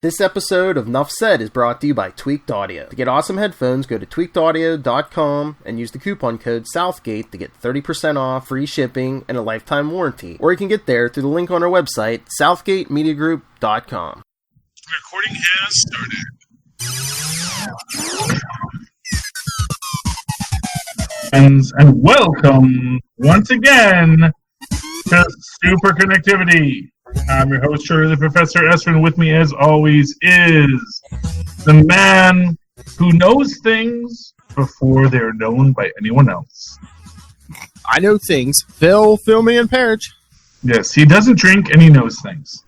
This episode of Nuff Said is brought to you by Tweaked Audio. To get awesome headphones, go to tweakedaudio.com and use the coupon code Southgate to get 30% off, free shipping, and a lifetime warranty. Or you can get there through the link on our website, southgatemediagroup.com. Recording has started. And welcome once again to Superconnectivity. I'm your host, Shirley, the Professor Esser, and with me, as always, is the man who knows things before they're known by anyone else. I know things. Phil me, and Perich. Yes, he doesn't drink, and he knows things.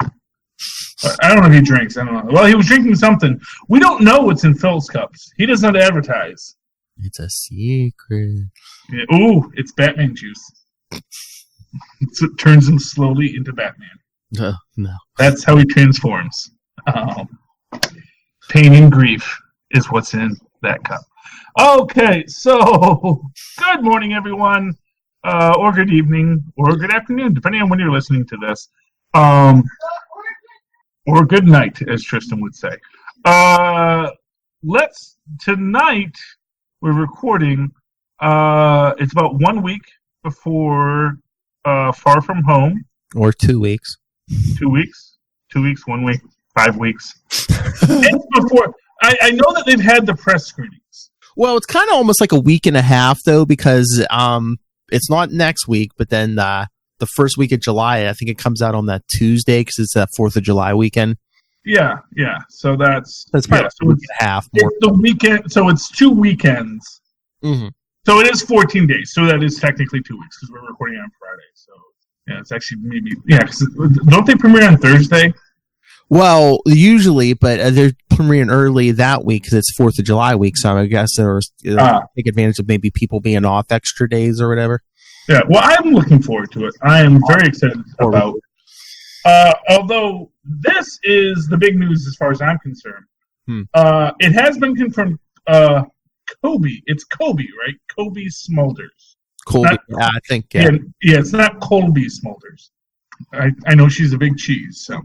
I don't know if he drinks. I don't know. Well, he was drinking something. We don't know what's in Phil's cups. He does not advertise. It's a secret. Yeah, ooh, it's Batman juice. It's what turns him slowly into Batman. No. That's how he transforms. Pain and grief is what's in that cup. Okay, so good morning, everyone, or good evening, or good afternoon, depending on when you're listening to this, or good night, as Tristan would say. Tonight we're recording. It's about 1 week before Far From Home, or 2 weeks. 2 weeks, 2 weeks, 1 week, 5 weeks. It's before. I know that they've had the press screenings. Well, it's kind of almost like a week and a half, though, because it's not next week, but then the first week of July, I think it comes out on that Tuesday because it's that 4th of July weekend. Yeah. So that's probably a week and a half. More. It's the weekend, so it's 2 weekends. Mm-hmm. So it is 14 days. So that is technically 2 weeks because we're recording on Friday. So yeah, it's actually maybe because don't they premiere on Thursday? Well, usually, but they're premiering early that week because it's 4th of July week. So I guess they'll take advantage of maybe people being off extra days or whatever. Yeah, well, I'm looking forward to it. I am very excited about it. Although this is the big news as far as I'm concerned. It has been confirmed. Kobe. It's Kobe, right? Kobe Smulders. Colby, I think. Yeah, it's not Colby Smulders. I know she's a big cheese. So,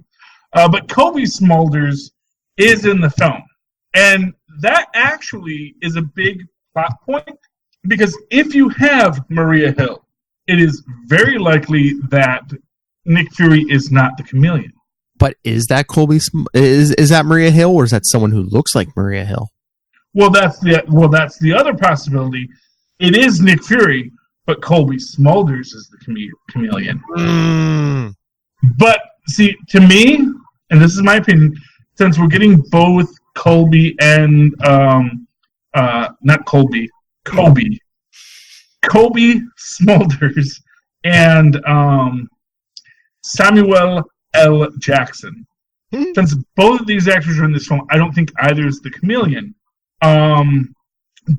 but Kobe Smulders is in the film, and that actually is a big plot point because if you have Maria Hill, it is very likely that Nick Fury is not the Chameleon. But is that Colby? Is that Maria Hill, or is that someone who looks like Maria Hill? Well, that's the other possibility. It is Nick Fury, but Colby Smulders is the Chameleon. But see, to me, and this is my opinion, since we're getting both Colby and Kobe Smulders and Samuel L. Jackson. Since both of these actors are in this film, I don't think either is the Chameleon.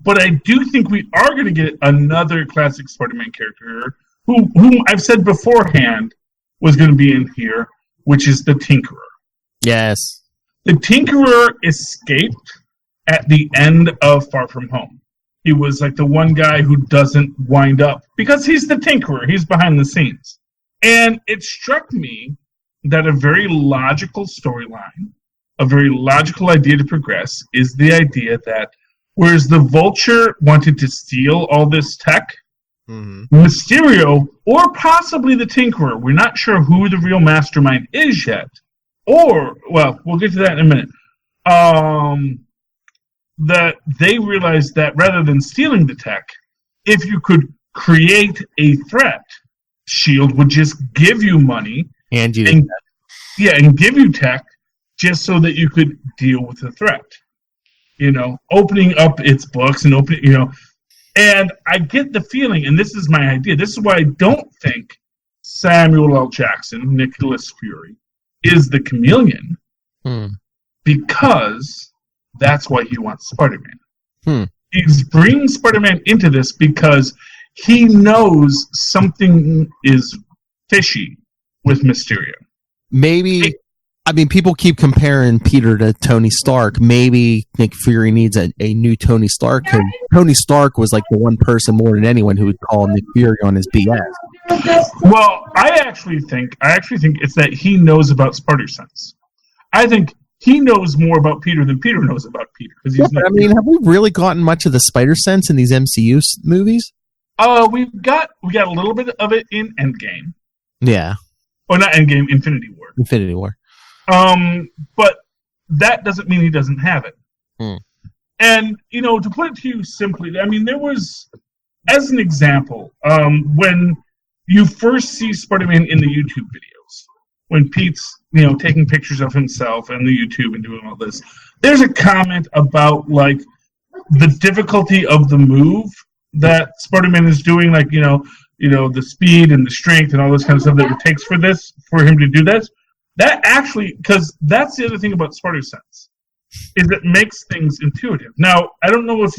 But I do think we are going to get another classic Spider-Man character whom I've said beforehand was going to be in here, which is the Tinkerer. Yes. The Tinkerer escaped at the end of Far From Home. He was like the one guy who doesn't wind up because he's the Tinkerer. He's behind the scenes. And it struck me that a very logical storyline, a very logical idea to progress is the idea that whereas the Vulture wanted to steal all this tech, Mysterio, or possibly the Tinkerer, we're not sure who the real mastermind is yet, or, well, we'll get to that in a minute, that they realized that rather than stealing the tech, if you could create a threat, S.H.I.E.L.D. would just give you money and give you tech just so that you could deal with the threat. Opening up its books and and I get the feeling, and this is my idea, this is why I don't think Samuel L. Jackson, Nicholas Fury, is the Chameleon, because that's why he wants Spider-Man. He's bringing Spider-Man into this because he knows something is fishy with Mysterio. Maybe I mean, people keep comparing Peter to Tony Stark. Maybe Nick Fury needs a new Tony Stark, because Tony Stark was like the one person more than anyone who would call Nick Fury on his BS. Well, I actually think it's that he knows about Spider Sense. I think he knows more about Peter than Peter knows about Peter. Because I mean, have we really gotten much of the spider sense in these MCU movies? We got a little bit of it in Endgame. Yeah. Or not Endgame, Infinity War. Infinity War. But that doesn't mean he doesn't have it. And, to put it to you simply, I mean, there was, as an example, when you first see Spider-Man in the YouTube videos, when Pete's, taking pictures of himself and the YouTube and doing all this, there's a comment about, like, the difficulty of the move that Spider-Man is doing, like, the speed and the strength and all this kind of stuff that it takes for him to do this. That actually, because that's the other thing about Spider Sense, is it makes things intuitive. Now, I don't know if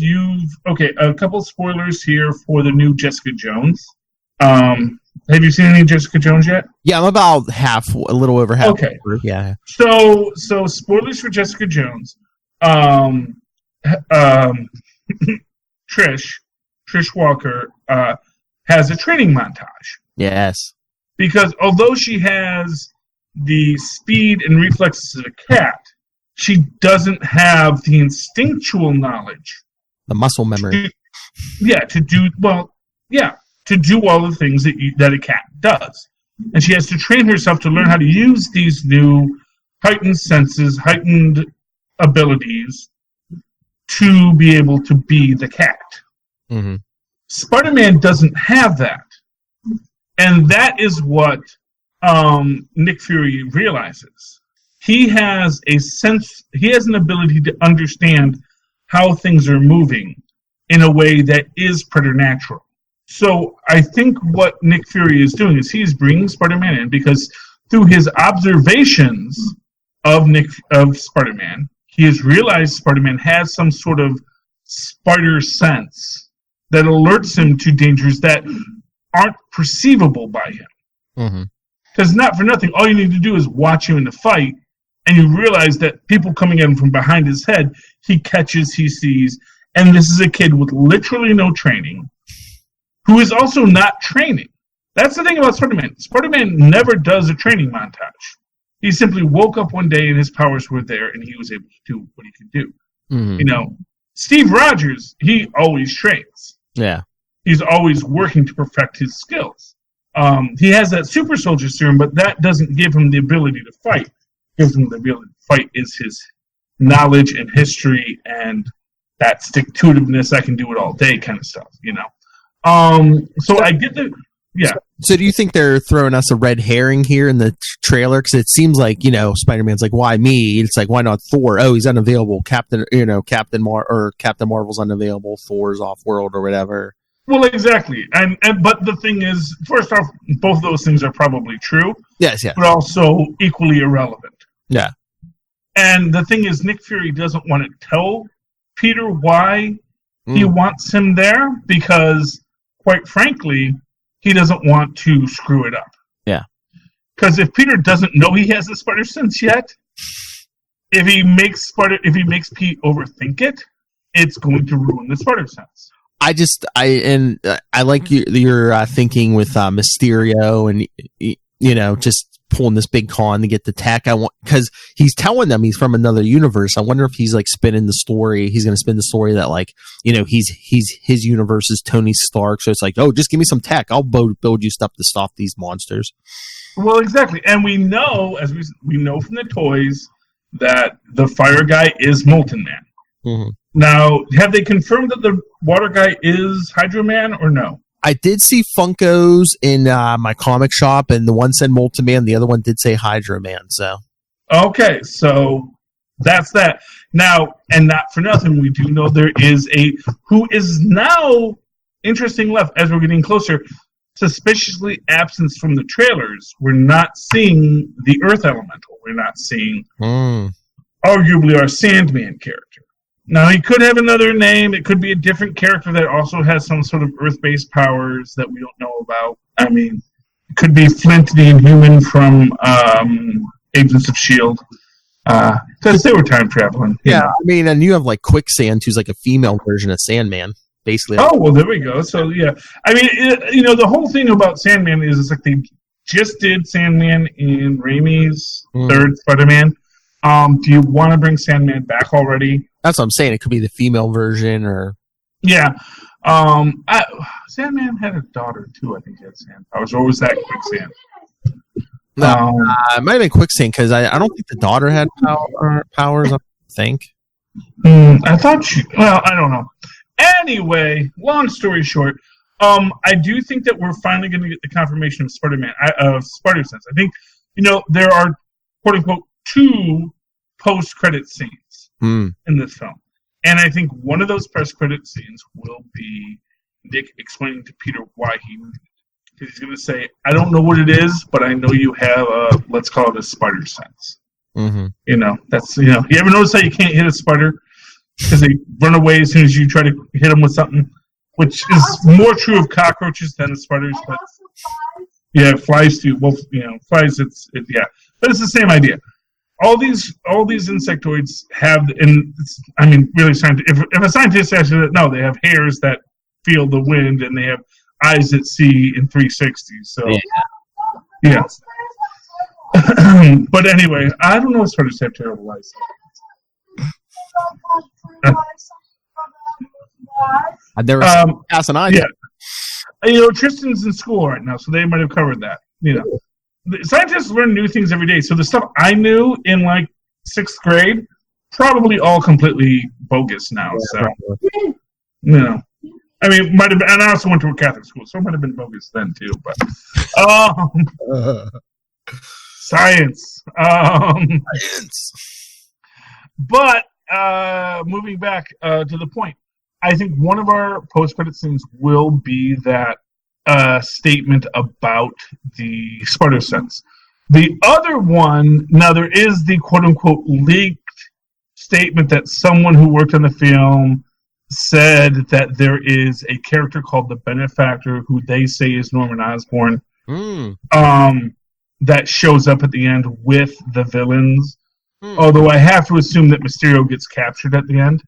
a couple spoilers here for the new Jessica Jones. Have you seen any Jessica Jones yet? Yeah, I'm about a little over half. Okay. Yeah. So spoilers for Jessica Jones. Trish Walker has a training montage. Yes. Because although she has the speed and reflexes of a cat, she doesn't have the instinctual knowledge. The muscle memory. To do all the things that a cat does. And she has to train herself to learn how to use these new heightened senses, heightened abilities to be able to be the cat. Mm-hmm. Spider-Man doesn't have that. And that is what Nick Fury realizes. He has an ability to understand how things are moving in a way that is preternatural. So I think what Nick Fury is doing is he's bringing Spider-Man in because through his observations of Spider-Man, he has realized Spider-Man has some sort of spider sense that alerts him to dangers that aren't perceivable by him. Because not for nothing, all you need to do is watch him in the fight, and you realize that people coming at him from behind his head, he catches, he sees, and this is a kid with literally no training, who is also not training. That's the thing about Spider-Man. Spider-Man never does a training montage. He simply woke up one day and his powers were there, and he was able to do what he could do. Steve Rogers, he always trains. Yeah. He's always working to perfect his skills. He has that super soldier serum, but that doesn't give him the ability to fight. Gives him the ability to fight is his knowledge and history and that stick-to-itiveness, I can do it all day kind of stuff, So I get the... Yeah. So do you think they're throwing us a red herring here in the trailer? Because it seems like, Spider-Man's like, why me? It's like, why not Thor? Oh, he's unavailable. Captain Marvel's unavailable. Thor's off-world or whatever. Well, exactly. But the thing is, first off, both those things are probably true. Yes. But also equally irrelevant. Yeah. And the thing is, Nick Fury doesn't want to tell Peter why he wants him there because, quite frankly, he doesn't want to screw it up. Yeah. Because if Peter doesn't know he has the spider sense yet, if he makes Pete overthink it, it's going to ruin the spider sense. I like your thinking with Mysterio and just pulling this big con to get the tech. Because he's telling them he's from another universe. I wonder if he's like spinning the story. He's going to spin the story that his universe is Tony Stark. So it's like, oh, just give me some tech. I'll build you stuff to stop these monsters. Well, exactly, and we know as we know from the toys that the fire guy is Molten Man. Mm-hmm. Now, have they confirmed that the water guy is Hydro Man or no? I did see Funkos in my comic shop, and the one said Molten Man, the other one did say Hydro Man. So, okay, so that's that. Now, and not for nothing, we do know there is who is now interesting left as we're getting closer. Suspiciously absent from the trailers. We're not seeing the Earth Elemental. We're not seeing arguably our Sandman character. Now, he could have another name. It could be a different character that also has some sort of Earth-based powers that we don't know about. I mean, it could be Flint the Inhuman from Agents of S.H.I.E.L.D. Because they were time traveling. Yeah, I mean, and you have like Quicksand, who's like a female version of Sandman, basically. Oh, well, there we go. So, yeah. I mean, the whole thing about Sandman is it's like they just did Sandman in Raimi's third Spider-Man. Do you want to bring Sandman back already? That's what I'm saying. It could be the female version, or yeah. Sandman had a daughter too. I think he had sand powers, or was that Quicksand? No, it might have been Quicksand because I don't think the daughter had powers. I think. I thought she. Well, I don't know. Anyway, long story short, I do think that we're finally going to get the confirmation of Spider-Man, Spider-Sense. I think there are quote unquote 2 post-credit scenes in this film, and I think one of those post-credit scenes will be Nick explaining to Peter why he moved. Because he's going to say, I don't know what it is, but I know you have let's call it a spider sense. Mm-hmm. That's, you ever notice how you can't hit a spider? Because they run away as soon as you try to hit them with something, which is more true of cockroaches than of spiders. But yeah, flies too. Well, flies, yeah. But it's the same idea. All these insectoids have, and really, if a scientist actually, no, they have hairs that feel the wind, and they have eyes that see in 360. So, yeah. But anyway, I don't know if spiders have terrible eyes. I've never seen pass an eye. Yeah. Tristan's in school right now, so they might have covered that. The scientists learn new things every day. So the stuff I knew in like 6th grade, probably all completely bogus now. Might have been, and I also went to a Catholic school, so it might have been bogus then too. But science. Science. But moving back to the point, I think one of our post-credit scenes will be that statement about the spider sense. The other one, now there is the quote-unquote leaked statement that someone who worked on the film said that there is a character called the Benefactor who they say is Norman Osborn that shows up at the end with the villains. Although I have to assume that Mysterio gets captured at the end.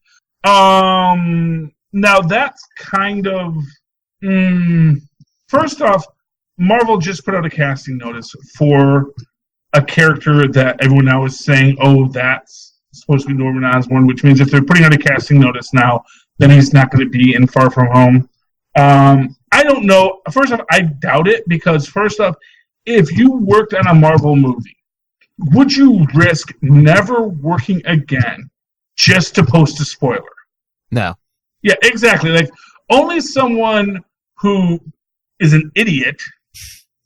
Now that's kind of... First off, Marvel just put out a casting notice for a character that everyone now is saying, that's supposed to be Norman Osborn, which means if they're putting out a casting notice now, then he's not going to be in Far From Home. I don't know. First off, I doubt it, because first off, if you worked on a Marvel movie, would you risk never working again just to post a spoiler? No. Yeah, exactly. Like, only someone who is an idiot.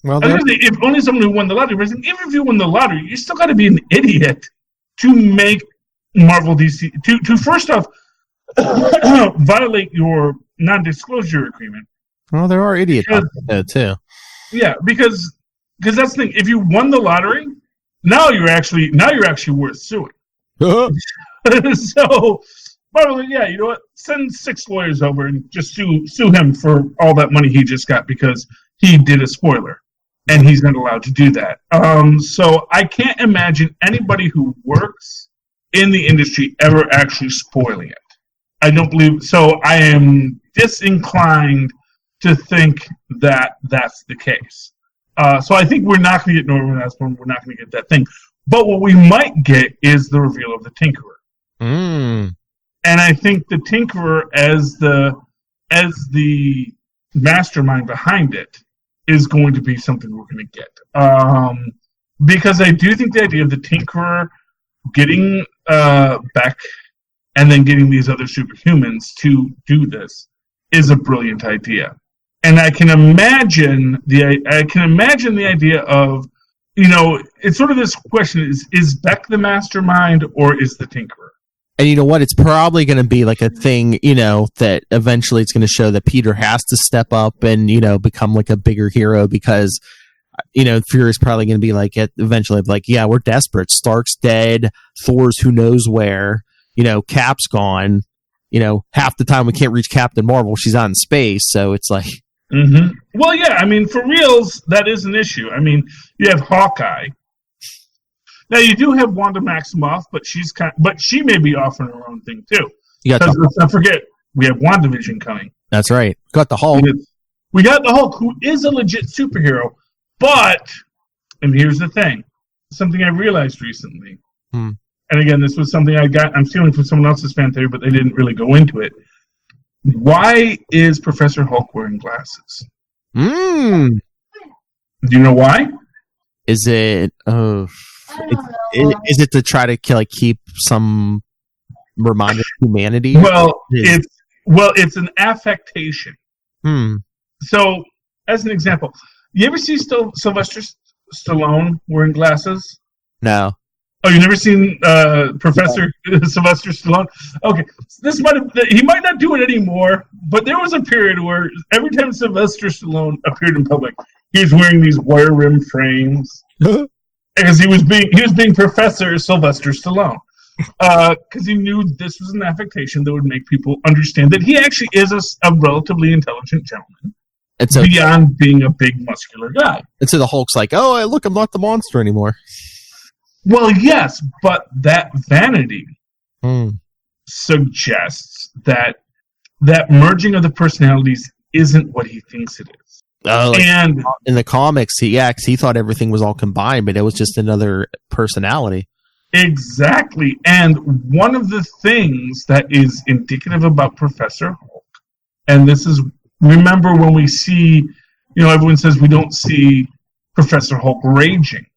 Well, if only someone who won the lottery. Even if you won the lottery, you still got to be an idiot to make Marvel DC to first off violate your non-disclosure agreement. Well, there are idiots out there too. Yeah, because that's the thing. If you won the lottery, now you're actually worth suing. So, Marvel, yeah, you know what? Send 6 lawyers over and just sue him for all that money he just got because he did a spoiler, and he's not allowed to do that. So I can't imagine anybody who works in the industry ever actually spoiling it. I don't believe so. I am disinclined to think that that's the case. So I think we're not going to get Norman Osborn. We're not going to get that thing. But what we might get is the reveal of the Tinkerer. And I think the Tinkerer, as the mastermind behind it, is going to be something we're going to get. Because I do think the idea of the Tinkerer getting back and then getting these other superhumans to do this is a brilliant idea. And I can imagine the idea of, it's sort of this question: is Beck the mastermind or is the Tinkerer? And you know what? It's probably going to be like a thing, that eventually it's going to show that Peter has to step up and, become like a bigger hero because, Fury's probably going to be like, eventually, like, yeah, we're desperate. Stark's dead. Thor's who knows where. Cap's gone. Half the time we can't reach Captain Marvel. She's out in space. So it's like. Mm-hmm. Well, yeah, for reals, that is an issue. You have Hawkeye. Now you do have Wanda Maximoff, but she may be off on her own thing too. Because let's not forget, we have WandaVision coming. That's right. Got the Hulk. We got the Hulk, who is a legit superhero. But, and here's the thing, something I realized recently. and again, this was something I'm stealing from someone else's fan theory, but they didn't really go into it. Why is Professor Hulk wearing glasses? Do you know why? Is it? Is it to try to keep some reminder of humanity? Well, it's an affectation. So, as an example, you ever see Sylvester Stallone wearing glasses? No. Oh, you never seen Professor Sylvester Stallone? Okay, he might not do it anymore, but there was a period where every time Sylvester Stallone appeared in public, he was wearing these wire rim frames because he was being Professor Sylvester Stallone because he knew this was an affectation that would make people understand that he actually is a relatively intelligent gentleman. And so, beyond being a big muscular guy. And so the Hulk's like, oh, look, I'm not the monster anymore. Well, yes, but that vanity suggests that merging of the personalities isn't what he thinks it is. And in the comics, he thought everything was all combined, but it was just another personality. Exactly. And one of the things that is indicative about Professor Hulk, and this is, remember when we see, everyone says we don't see Professor Hulk raging,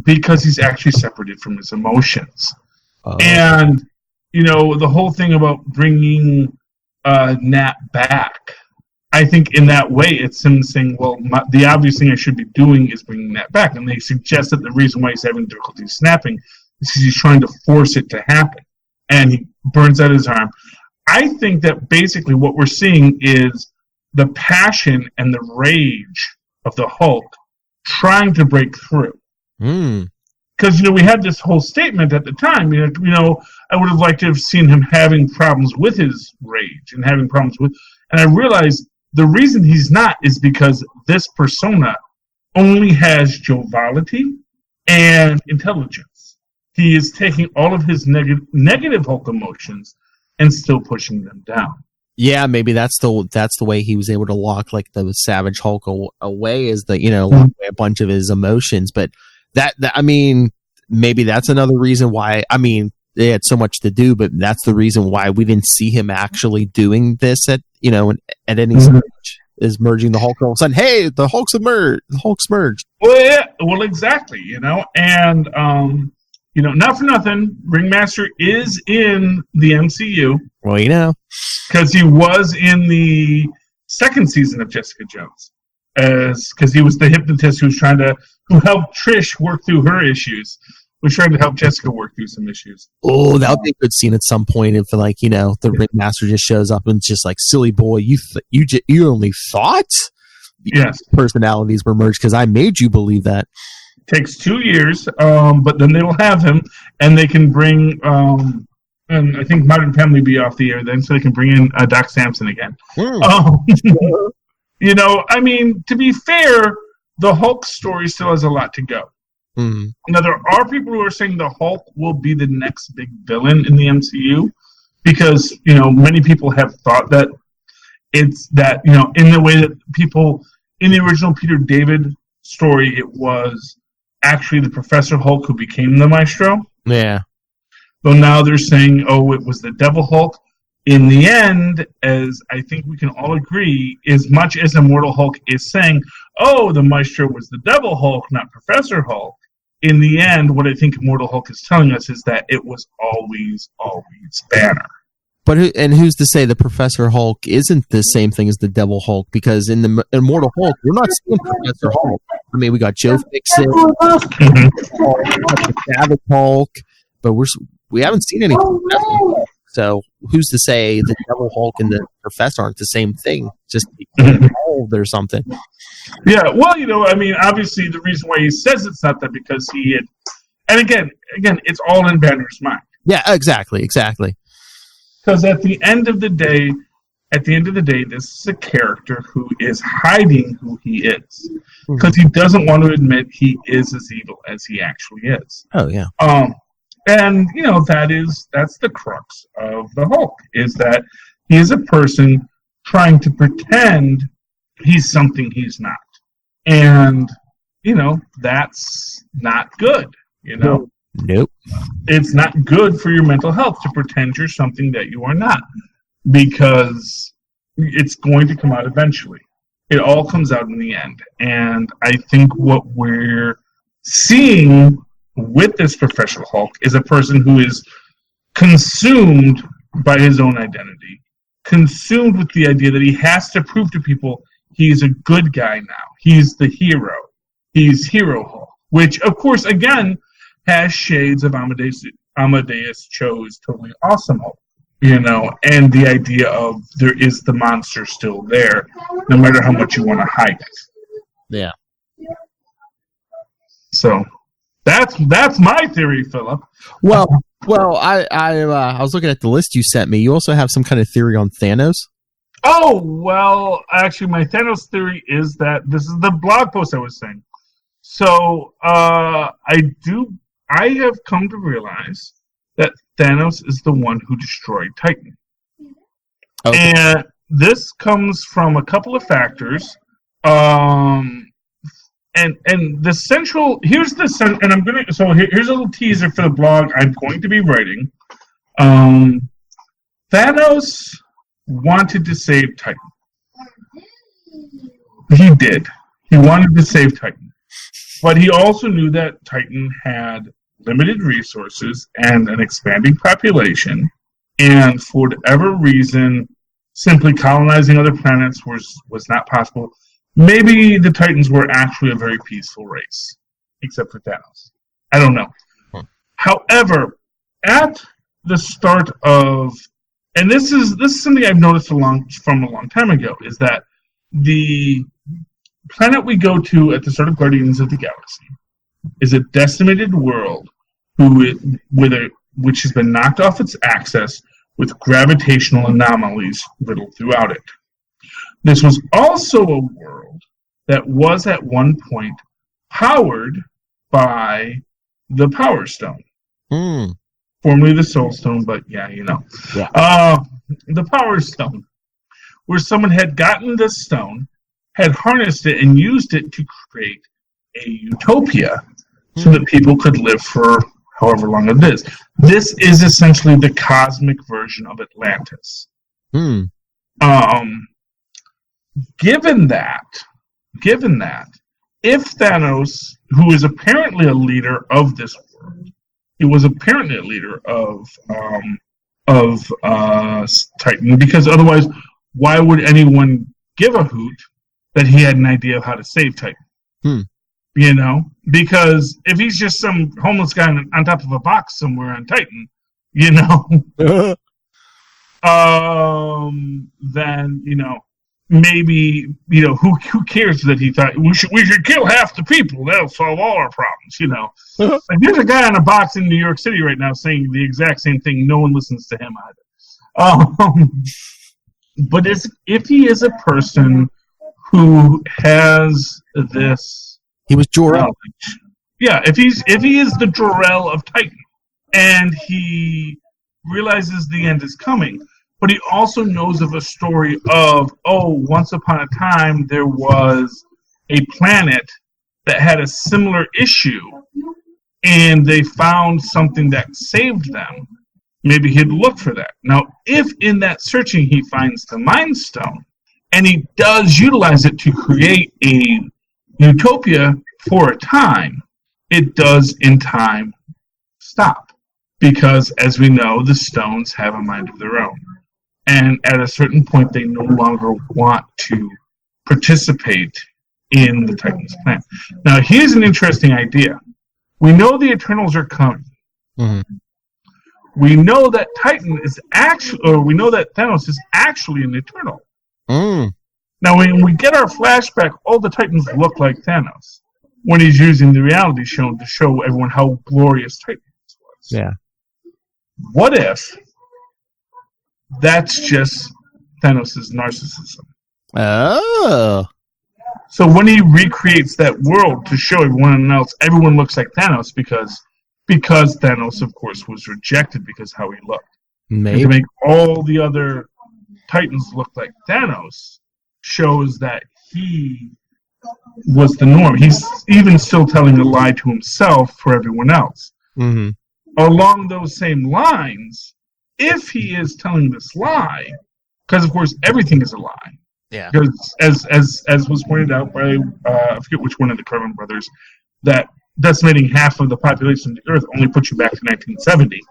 because he's actually separated from his emotions. And, the whole thing about bringing Nat back, I think in that way it's him saying, well, the obvious thing I should be doing is bringing Nat back. And they suggest that the reason why he's having difficulty snapping is because he's trying to force it to happen. And he burns out his arm. I think that basically what we're seeing is the passion and the rage of the Hulk trying to break through. Because, we had this whole statement at the time, I would have liked to have seen him having problems with his rage and having problems with, and I realized the reason he's not is because this persona only has joviality and intelligence. He is taking all of his negative Hulk emotions and still pushing them down. Yeah, maybe that's the way he was able to lock the Savage Hulk away, is the lock away a bunch of his emotions, but that I mean, maybe that's another reason why. I mean, they had so much to do, but that's the reason why we didn't see him actually doing this at any stage, is merging the Hulk. All of a sudden, hey, the Hulk's merged. The Hulk's merged. Well, yeah, exactly. And not for nothing, Ringmaster is in the MCU. Well, because he was in the second season of Jessica Jones. Because he was the hypnotist who helped Trish work through her issues. Was trying to help Jessica work through some issues. Oh, that would be a good scene at some point if, the Ringmaster just shows up and just silly boy, you only thought? Yes. Personalities were merged because I made you believe that. Takes 2 years, but then they will have him, and they can bring, and I think Modern Family will be off the air then, so they can bring in Doc Samson again. I mean, to be fair, the Hulk story still has a lot to go. Now, there are people who are saying the Hulk will be the next big villain in the MCU because, many people have thought that it's that, in the way that people in the original Peter David story, it was actually the Professor Hulk who became the Maestro. Yeah. But now they're saying, it was the Devil Hulk. In the end, as I think we can all agree, as much as Immortal Hulk is saying, the Maestro was the Devil Hulk, not Professor Hulk, in the end, what I think Immortal Hulk is telling us is that it was always Banner. But who's to say the Professor Hulk isn't the same thing as the Devil Hulk? Because in the Immortal Hulk, we're not seeing Professor Hulk. I mean, we got Joe Fixit, the Savage Hulk, but we haven't seen any Professor Hulk. So who's to say the Devil Hulk and the Professor aren't the same thing? Just evolved or something. Yeah, well, I mean, obviously the reason why he says it's not that because he had, and again, it's all in Banner's mind. Yeah, exactly. Because at the end of the day, this is a character who is hiding who he is because he doesn't want to admit he is as evil as he actually is. Oh yeah. And that's the crux of the Hulk is that he is a person trying to pretend he's something he's not. And, that's not good, No, Nope. It's not good for your mental health to pretend you're something that you are not, because it's going to come out eventually. It all comes out in the end. And I think what we're seeing with this Professional Hulk is a person who is consumed by his own identity, consumed with the idea that he has to prove to people he's a good guy now. He's the hero. He's Hero Hulk, which, of course, again, has shades of Amadeus Cho's Totally Awesome Hulk, and the idea of there is the monster still there, no matter how much you want to hide it. Yeah. So that's my theory, Philip. Well, I was looking at the list you sent me. You also have some kind of theory on Thanos? Oh, well, actually, my Thanos theory is that this is the blog post I was saying. So, I have come to realize that Thanos is the one who destroyed Titan. Okay. And this comes from a couple of factors. And the central, here's a little teaser for the blog I'm going to be writing. Thanos wanted to save Titan. He did. He wanted to save Titan. But he also knew that Titan had limited resources and an expanding population, and for whatever reason, simply colonizing other planets was not possible. Maybe the Titans were actually a very peaceful race, except for Thanos. I don't know. However, at the start of, and this is something I've noticed from a long time ago, is that the planet we go to at the start of Guardians of the Galaxy is a decimated world which has been knocked off its axis with gravitational anomalies riddled throughout it. This was also a world that was at one point powered by the Power Stone. Formerly the Soul Stone, but yeah. The Power Stone, where someone had gotten this stone, had harnessed it and used it to create a utopia so that people could live for however long it is. This is essentially the cosmic version of Atlantis. Given that, if Thanos, who is apparently a leader of this world, he was apparently a leader of Titan, because otherwise, why would anyone give a hoot that he had an idea of how to save Titan? Because if he's just some homeless guy on top of a box somewhere on Titan, then maybe who cares that he thought we should kill half the people, that'll solve all our problems. Like, there's a guy on a box in New York City right now saying the exact same thing. No one listens to him either. But if he is a person who has this, he was Jor-El. Yeah, if he is the Jor-El of Titan, and he realizes the end is coming, but he also knows of a story of, once upon a time there was a planet that had a similar issue, and they found something that saved them. Maybe he'd look for that. Now, if in that searching he finds the Mind Stone, and he does utilize it to create a utopia for a time, it does in time stop. Because, as we know, the stones have a mind of their own. And at a certain point, they no longer want to participate in the Titans' plan. Now, here's an interesting idea. We know the Eternals are coming. Mm-hmm. We know that Thanos is actually an Eternal. Now, when we get our flashback, all the Titans look like Thanos when he's using the reality show to show everyone how glorious Titans was. Yeah. What if that's just Thanos' narcissism? Oh. So when he recreates that world to show everyone else, everyone looks like Thanos because Thanos, of course, was rejected because how he looked. Maybe. And to make all the other Titans look like Thanos shows that he was the norm. He's even still telling a lie to himself for everyone else. Mm-hmm. Along those same lines, if he is telling this lie, because of course everything is a lie. Yeah. Because as was pointed out by I forget which one of the Carbon brothers, that decimating half of the population of the Earth only puts you back to 1970.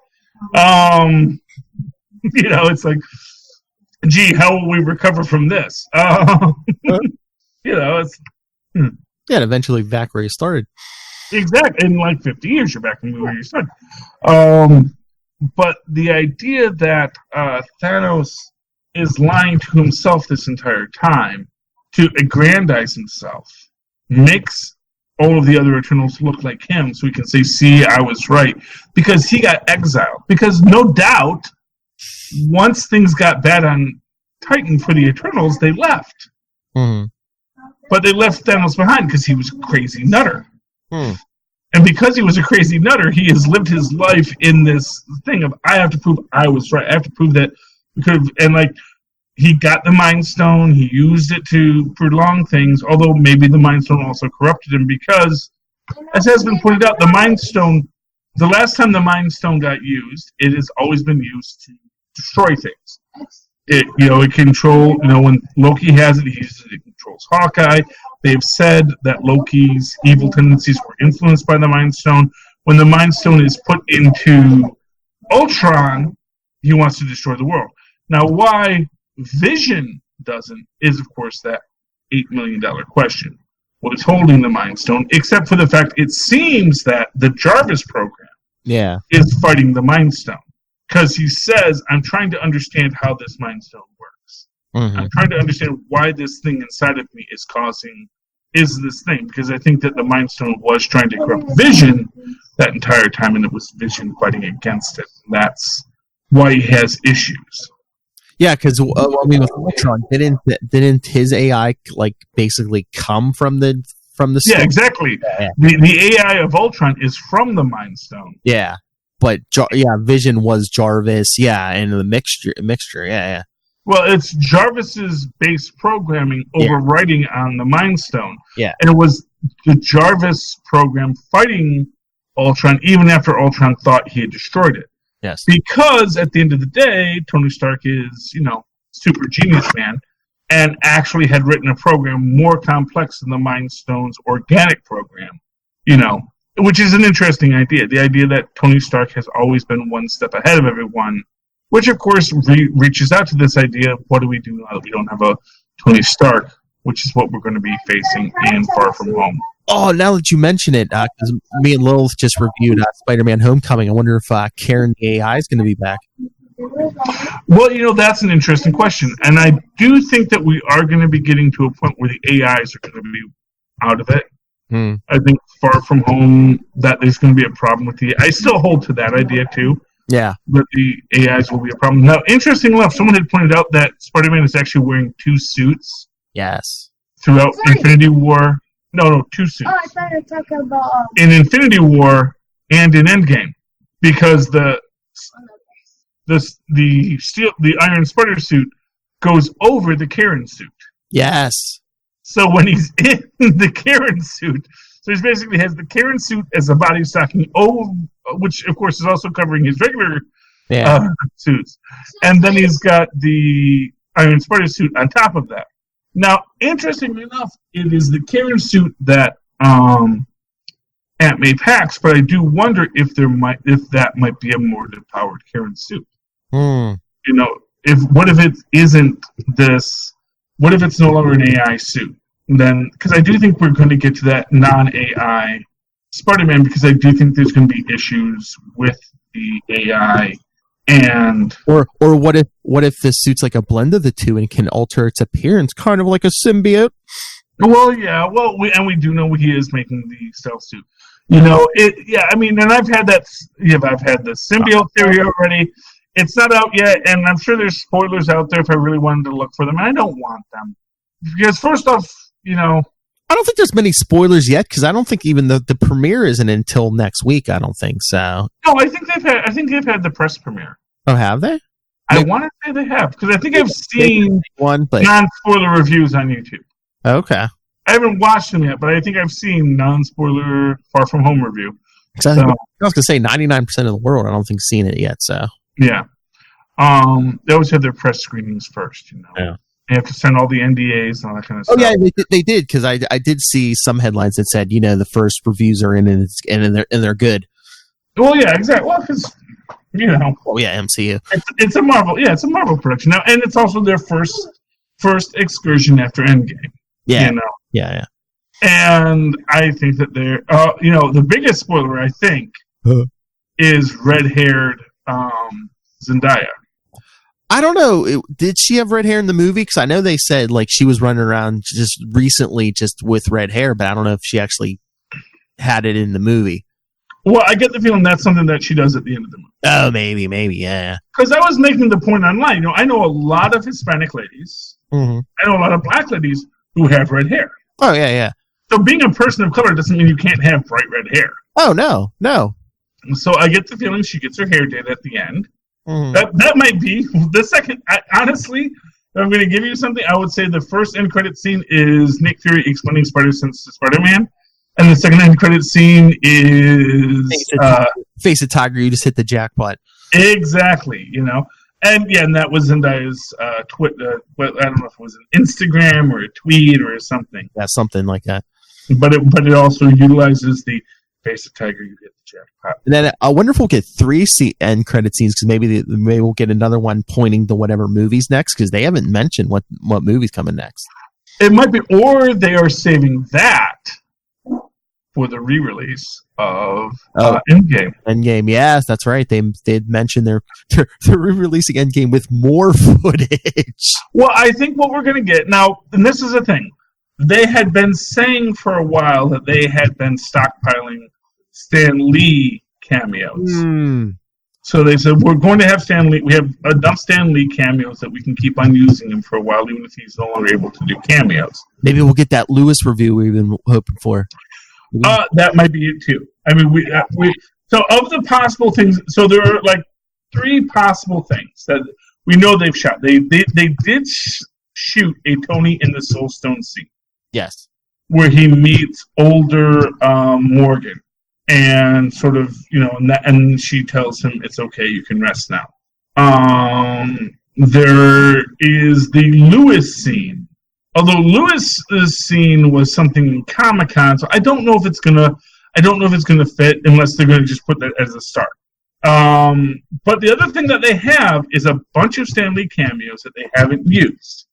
It's like, gee, how will we recover from this? It's Yeah, and eventually back where you started. exactly in like 50 years you're back where you started. But the idea that Thanos is lying to himself this entire time to aggrandize himself makes all of the other Eternals look like him, so we can say, see, I was right. Because he got exiled. Because no doubt, once things got bad on Titan for the Eternals, they left. Mm-hmm. But they left Thanos behind because he was a crazy nutter. Mm. And because he was a crazy nutter, he has lived his life in this thing of, I have to prove I was right. I have to prove that we could have, and like, he got the Mind Stone, he used it to prolong things, although maybe the Mind Stone also corrupted him because, as has been pointed out, the Mind Stone, the last time the Mind Stone got used, it has always been used to destroy things. It when Loki has it, it controls Hawkeye. They've said that Loki's evil tendencies were influenced by the Mind Stone. When the Mind Stone is put into Ultron, he wants to destroy the world. Now, why Vision doesn't is, of course, that $8 million question. What is holding the Mind Stone, except for the fact it seems that the Jarvis program is fighting the Mind Stone. Because he says, I'm trying to understand how this Mind Stone works. Mm-hmm. I'm trying to understand why this thing inside of me is this thing. Because I think that the Mind Stone was trying to corrupt Vision that entire time, and it was Vision fighting against it. And that's why he has issues. Yeah, because with Ultron, didn't his AI basically come from the stone? Yeah, exactly. Yeah. The AI of Ultron is from the Mind Stone. Yeah. But Vision was Jarvis, and the mixture, yeah. Well, it's Jarvis's base programming overriding on the Mind Stone. Yeah. And it was the Jarvis program fighting Ultron even after Ultron thought he had destroyed it. Yes. Because at the end of the day, Tony Stark is, super genius man, and actually had written a program more complex than the Mind Stone's organic program, which is an interesting idea. The idea that Tony Stark has always been one step ahead of everyone, which of course reaches out to this idea of what do we do now that we don't have a Tony Stark, which is what we're going to be facing in Far From Home. Oh, now that you mention it, because me and Lil just reviewed Spider-Man Homecoming, I wonder if Karen the AI is going to be back. Well, that's an interesting question. And I do think that we are going to be getting to a point where the AIs are going to be out of it. I think Far From Home, that there's going to be a problem with I still hold to that idea, too. Yeah. That the AIs will be a problem. Now, interestingly enough, someone had pointed out that Spider-Man is actually wearing two suits. Yes. Throughout Infinity War. No, two suits. Oh, I thought you were talking about... In Infinity War and in Endgame. Because the Iron Spider suit goes over the Karen suit. Yes. So when he's in the Karen suit, so he basically has the Karen suit as a body stocking, which of course is also covering his regular suits, and then he's got the Iron Spider suit on top of that. Now, interestingly enough, it is the Karen suit that Aunt May packs, but I do wonder if that might be a more powered Karen suit. What if it isn't this? What if it's no longer an AI suit? Then, because I do think we're going to get to that non-AI Spider-Man, because I do think there's going to be issues with the AI, and or what if this suit's like a blend of the two and can alter its appearance, kind of like a symbiote? Well, yeah. Well, we do know he is making the stealth suit. And I've had that. Yeah, I've had the symbiote theory already. It's not out yet, and I'm sure there's spoilers out there if I really wanted to look for them. And I don't want them. Because first off, I don't think there's many spoilers yet, because I don't think even the premiere isn't until next week. I don't think so. No, I think they've had the press premiere. Oh, have they? I want to say they have, because I think I've seen non-spoiler reviews on YouTube. Okay. I haven't watched them yet, but I think I've seen non-spoiler Far From Home review. So, I was gonna say 99% of the world I don't think seen it yet. So yeah, they always have their press screenings first. Yeah. They have to send all the NDAs and all that kind of stuff. Oh yeah, they did because I did see some headlines that said the first reviews are in and they're good. Well, yeah, exactly. Well, because oh yeah, MCU. It's a Marvel. Yeah, it's a Marvel production now, and it's also their first excursion after Endgame. Yeah, yeah. And I think that they're, the biggest spoiler I think is red-haired Zendaya. I don't know. Did she have red hair in the movie? Because I know they said she was running around just recently just with red hair, but I don't know if she actually had it in the movie. Well, I get the feeling that's something that she does at the end of the movie. Oh, maybe, yeah. Because I was making the point online. I know a lot of Hispanic ladies. Mm-hmm. I know a lot of black ladies who have red hair. Oh, yeah. So being a person of color doesn't mean you can't have bright red hair. Oh, no. So I get the feeling she gets her hair did at the end. Mm-hmm. That might be the second. Honestly, if I'm going to give you something, I would say the first end credit scene is Nick Fury explaining Spider-Sense to Spider-Man, and the second end credit scene is Face a Tiger. You just hit the jackpot. Exactly, and that was Zendaya's Twitter. I don't know if it was an Instagram or a tweet or something. Yeah, something like that. But it also utilizes the Face a Tiger, you get the jackpot. And then I wonder if we'll get 3 end credit scenes because maybe we'll get another one pointing to whatever movie's next because they haven't mentioned what movie's coming next. It might be, or they are saving that for the re-release of Endgame. Endgame, yes, that's right. They'd mentioned they're re-releasing Endgame with more footage. Well, I think what we're going to get now, and this is the thing, they had been saying for a while that they had been stockpiling Stan Lee cameos. So they said, we're going to have Stan Lee. We have enough Stan Lee cameos that we can keep on using him for a while, even if he's no longer able to do cameos. Maybe we'll get that Lewis review we've been hoping for. That might be it too. I mean, we so of the possible things. So there are 3 possible things that we know they've shot. They did shoot a Tony in the Soul Stone scene. Yes, where he meets older Morgan, and sort of and she tells him it's okay, you can rest now. There is the Lewis scene. Although Lewis's scene was something in Comic-Con, so I don't know if it's gonna fit unless they're gonna just put that as a start. But the other thing that they have is a bunch of Stan Lee cameos that they haven't used.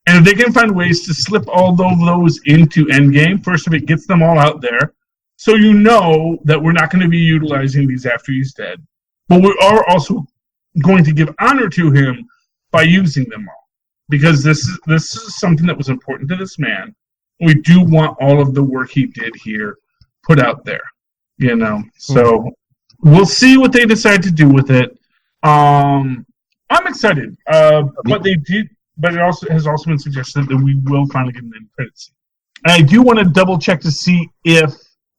And if they can find ways to slip all of those into Endgame, first of it gets them all out there, so that we're not going to be utilizing these after he's dead. But we are also going to give honor to him by using them all. Because this is something that was important to this man. We do want all of the work he did here put out there. So we'll see what they decide to do with it. I'm excited. What they did. But it has also been suggested that we will finally get an end credit scene. And I do want to double check to see if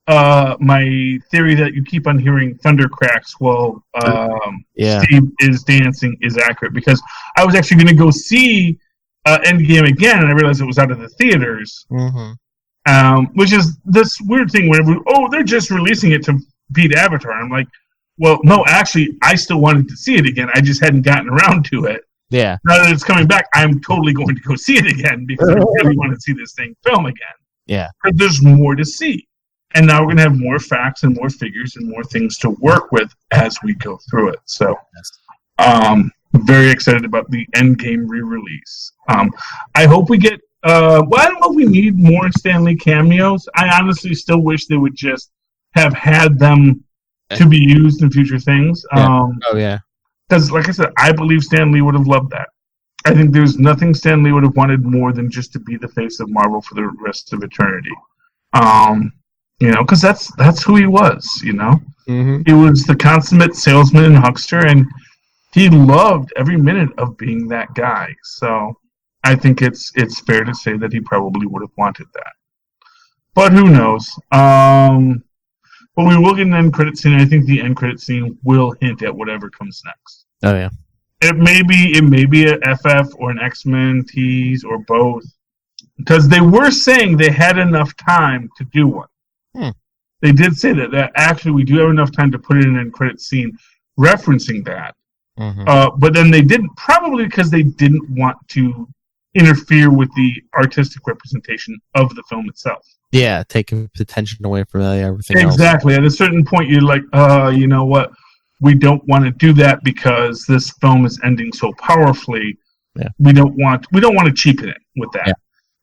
my theory that you keep on hearing thunder cracks while Steve is dancing is accurate. Because I was actually going to go see Endgame again, and I realized it was out of the theaters. Mm-hmm. Which is this weird thing where they're just releasing it to beat Avatar. I'm like, well, no, actually, I still wanted to see it again. I just hadn't gotten around to it. Yeah. Now that it's coming back, I'm totally going to go see it again because I really want to see this thing film again. Yeah. Because there's more to see. And now we're going to have more facts and more figures and more things to work with as we go through it. So, very excited about the Endgame re-release. I hope we get, I don't know if we need more Stan Lee cameos. I honestly still wish they would just have had them to be used in future things. Because, like I said, I believe Stan Lee would have loved that. I think there's nothing Stan Lee would have wanted more than just to be the face of Marvel for the rest of eternity. Because that's who he was, Mm-hmm. He was the consummate salesman and huckster, and he loved every minute of being that guy. So I think it's fair to say that he probably would have wanted that. But who knows? But we will get an end credit scene. I think the end credit scene will hint at whatever comes next. Oh yeah. It may be a FF or an X-Men tease or both, because they were saying they had enough time to do one. they did say that actually we do have enough time to put it in an end credit scene referencing that. Mm-hmm. But then they didn't, probably because they didn't want to interfere with the artistic representation of the film itself. Yeah, taking attention away from everything else. Exactly. At a certain point, you're like, you know what? We don't want to do that because this film is ending so powerfully. Yeah. We don't want to cheapen it with that. Yeah.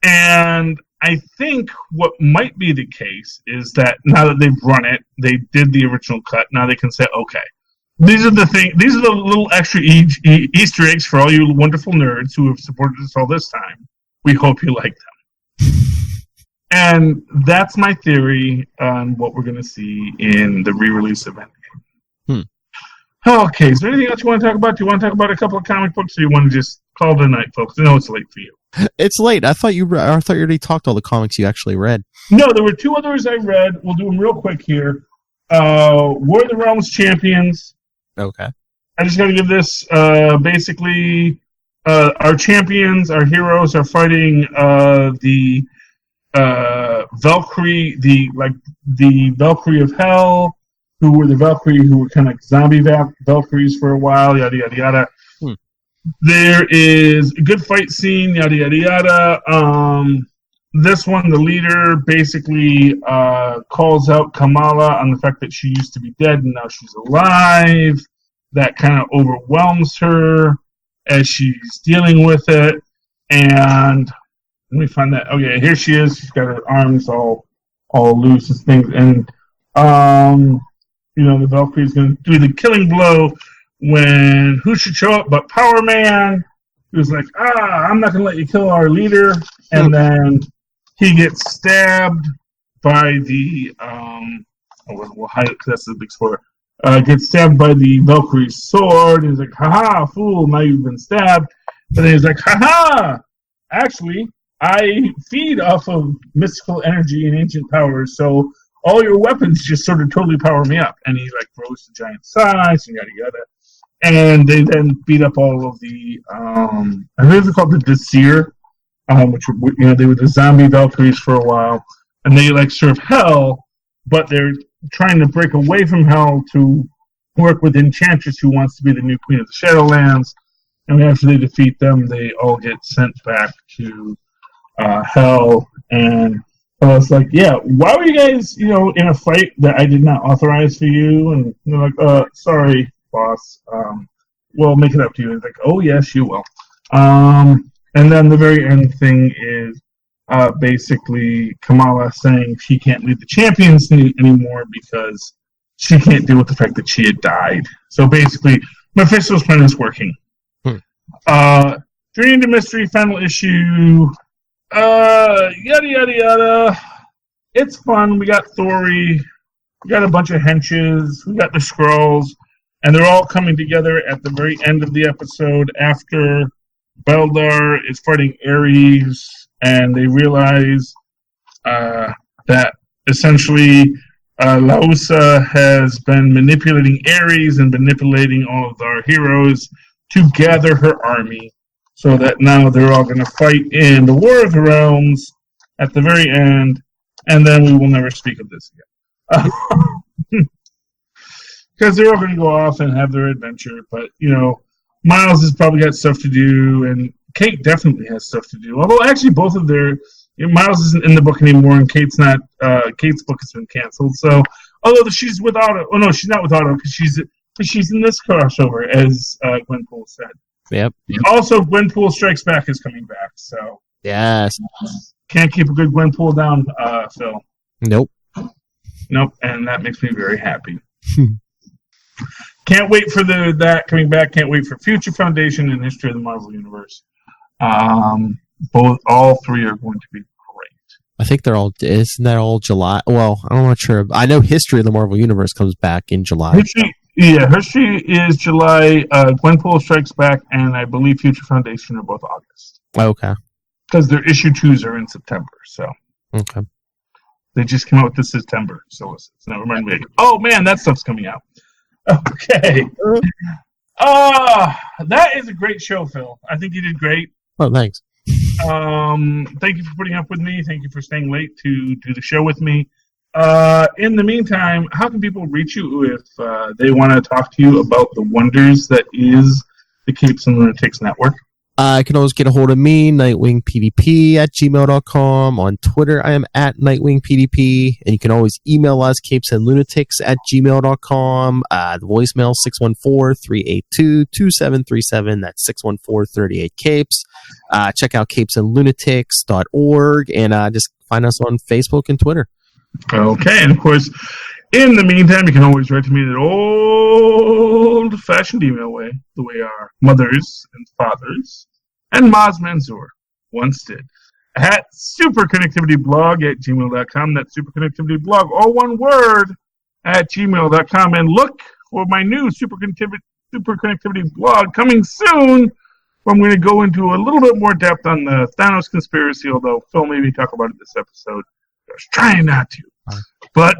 And I think what might be the case is that now that they've run it, they did the original cut. Now they can say, okay, these are the little extra Easter eggs for all you wonderful nerds who have supported us all this time. We hope you like them. And that's my theory on what we're going to see in the re-release of Endgame. Okay, is there anything else you want to talk about? Do you want to talk about a couple of comic books, or you want to just call it a night, folks? I know it's late for you. It's late. I thought you already talked all the comics you actually read. No, there were two others I read. We'll do them real quick here. War of the Realms Champions. Okay. I just got to give this basically our champions, our heroes are fighting the Valkyrie, the Valkyrie of Hell, who were the Valkyrie who were kind of like zombie Valkyries for a while, yada, yada, yada. There is a good fight scene, yada, yada, yada. This one, the leader basically calls out Kamala on the fact that she used to be dead and now she's alive. That kind of overwhelms her as she's dealing with it. And let me find that. Oh, yeah, here she is. She's got her arms all loose and things. And the Valkyrie's going to do the killing blow when who should show up but Power Man, who's like, I'm not going to let you kill our leader. And then he gets stabbed by the, we'll hide it because that's the big spoiler. Gets stabbed by the Valkyrie's sword. And he's like, haha, fool, now you've been stabbed. But then he's like, haha, actually, I feed off of mystical energy and ancient powers, so all your weapons just sort of totally power me up. And he grows to giant size and yada yada. And they then beat up all of the I think they're called the Desir, which were, they were the zombie Valkyries for a while, and they serve hell, but they're trying to break away from hell to work with Enchantress, who wants to be the new queen of the Shadowlands. And after they defeat them, they all get sent back to hell. And I was like, yeah, why were you guys, in a fight that I did not authorize for you? And they're like, sorry, boss. We'll make it up to you. And it's like, oh, yes, you will. And then the very end thing is basically Kamala saying she can't lead the champions anymore because she can't deal with the fact that she had died. So basically, Mephisto's plan is working. Journey into Mystery, final issue. Yada, yada, yada. It's fun. We got Thori. We got a bunch of henches. We got the Skrulls. And they're all coming together at the very end of the episode after Beldar is fighting Ares. And they realize that essentially Lausa has been manipulating Ares and manipulating all of our heroes to gather her army, so that now they're all going to fight in the War of the Realms at the very end, and then we will never speak of this again. Because they're all going to go off and have their adventure, but, Miles has probably got stuff to do, and Kate definitely has stuff to do. Although, actually, both of their... Miles isn't in the book anymore, and Kate's not... Kate's book has been canceled, so... Although she's with Otto... Oh, no, she's not with Otto, because she's in this crossover, as Gwenpool said. Yep. Also, Gwenpool Strikes Back is coming back, so... Yes. Can't keep a good Gwenpool down, Phil. Nope. Nope, and that makes me very happy. Can't wait for that coming back. Can't wait for Future Foundation and History of the Marvel Universe. All three are going to be great. I think isn't that all July? Well, I'm not sure. I know History of the Marvel Universe comes back in July. History is July. Gwenpool Strikes Back, and I believe Future Foundation are both August. Okay. Because their issue 2s are in September, so. Okay. They just came out with this September, so it's not reminding me. Oh man, that stuff's coming out. Okay. That is a great show, Phil. I think you did great. Oh, thanks. Thank you for putting up with me. Thank you for staying late to do the show with me. In the meantime, how can people reach you if they want to talk to you about the wonders that is the Capes and Lunatics Network? You can always get a hold of me, nightwingpdp@gmail.com. On Twitter, I am at nightwingpdp. And you can always email us, capesandlunatics@gmail.com. The voicemail, 614-382-2737. That's 614-38-CAPES. Check out capesandlunatics.org. And just find us on Facebook and Twitter. Okay, and of course, in the meantime, you can always write to me that old-fashioned email way, the way our mothers and fathers and Maz Manzoor once did, at superconnectivityblog@gmail.com. That's superconnectivityblog, all one word, at gmail.com. And look for my new Superconnectivity blog coming soon, where I'm going to go into a little bit more depth on the Thanos conspiracy, although Phil made me talk about it this episode. I was trying not to. But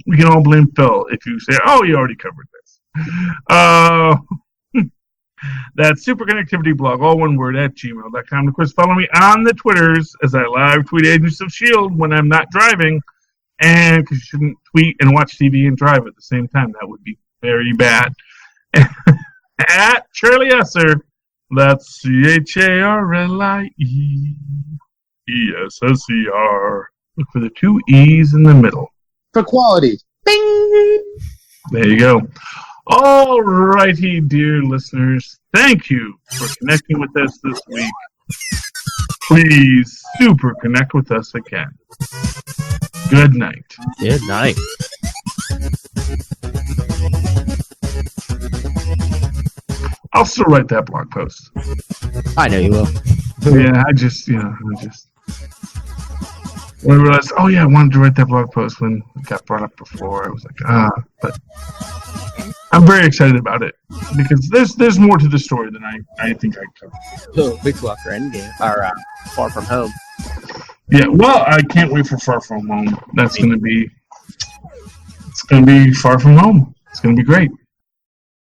we can all blame Phil if you say, oh, you already covered this. That's Superconnectivity blog, all one word, at gmail.com. Of course, follow me on the Twitters as I live tweet Agents of S.H.I.E.L.D. when I'm not driving. And because you shouldn't tweet and watch TV and drive at the same time. That would be very bad. At Charlie Esser. That's CharlieEsser. Look for the two E's in the middle. For quality. Bing! There you go. All righty, dear listeners. Thank you for connecting with us this week. Please super connect with us again. Good night. Good night. I'll still write that blog post. I know you will. Yeah, I just when I realized, oh yeah, I wanted to write that blog post when it got brought up before. I was like, but I'm very excited about it because there's more to the story than I think I could. Oh, big block for Endgame or Far From Home. Yeah, well, I can't wait for Far From Home. It's gonna be Far From Home. It's gonna be great.